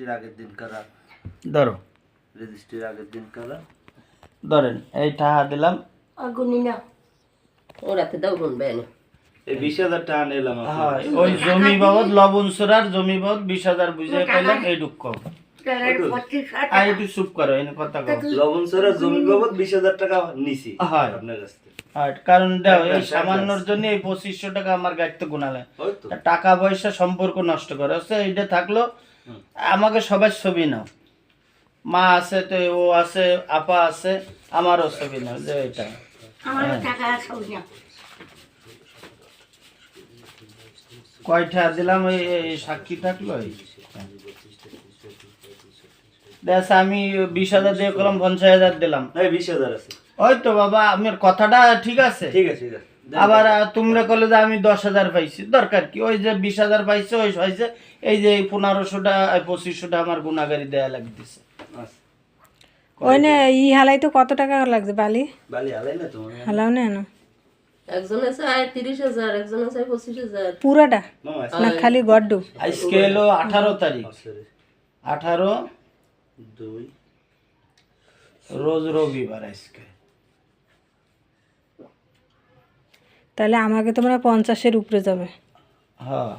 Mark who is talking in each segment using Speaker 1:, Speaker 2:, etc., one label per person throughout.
Speaker 1: রেজিস্ট্রির আগের দিন কারা
Speaker 2: ধরো
Speaker 1: রেজিস্ট্রির আগের দিন কারা
Speaker 2: ধরেন এই টাকা দিলাম
Speaker 3: আগুনি না ওরাতে দাও গুন বেনে
Speaker 1: এই 20,000 টাকা নিলাম
Speaker 2: হ্যাঁ ওই জমি বাবদ লবণ সরার জমি বাবদ 20,000 বুঝে পাইলাম এই দুঃখ আর একটু চুপ করো এই কথা কও
Speaker 1: লবণ সরা জমি বাবদ 20,000 টাকা নিছি
Speaker 2: হ্যাঁ।
Speaker 1: আপনার কাছ থেকে
Speaker 2: আর কারণ দাও এই সামান্যর জন্য এই 2500 টাকা আমার গাড়িতে গুনালে
Speaker 1: হয়তো
Speaker 2: টাকা পয়সা সম্পর্ক নষ্ট করে হচ্ছে এইটা থাকলো আমাকে সবার ছবি নাও মা আছে তো ও আছে আপা আছে আমারও ছবি নাও যে এটা
Speaker 3: আমার টাকা সব না
Speaker 2: কয়টা দিলাম এই সাক্ষী থাকলো দেখ আমি 20,000 দিয়ে করলাম 50,000 দিলাম
Speaker 1: এই 20,000 আছে
Speaker 2: ওই তো বাবা আমার কথাটা ঠিক আছে
Speaker 1: ঠিক আছে ঠিক আছে
Speaker 2: আবার তোমরা কলে যে আমি 10,000 পাইছি দরকার কি ওই যে 20,000 পাইছে ওই হয়েছে এই যে 1500টা 2500টা আমার গুণাগারি দেয়া লাগতেছে
Speaker 1: আচ্ছা
Speaker 4: ওই না ই হালাই তো কত টাকা লাগছে বালি
Speaker 1: বালি আলাই না তোমার
Speaker 4: হালাও না না
Speaker 3: একজনে চায় 30,000 একজনে চায় 25,000
Speaker 4: পুরাটা
Speaker 1: মামা
Speaker 4: না খালি গড্ডু
Speaker 2: আজকে এলো 18 তারিখ 18
Speaker 1: 2
Speaker 2: রোজ রবিবার আজকে
Speaker 4: তাহলে আমাকে তোমরা 50-এর উপরে যাবে
Speaker 2: হ্যাঁ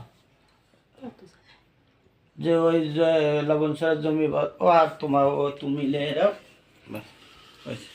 Speaker 2: যে ওই যে লবণ সারের জমি ও আর তোমার ও তুমি লে রাও ব্যাস, হয়েছে।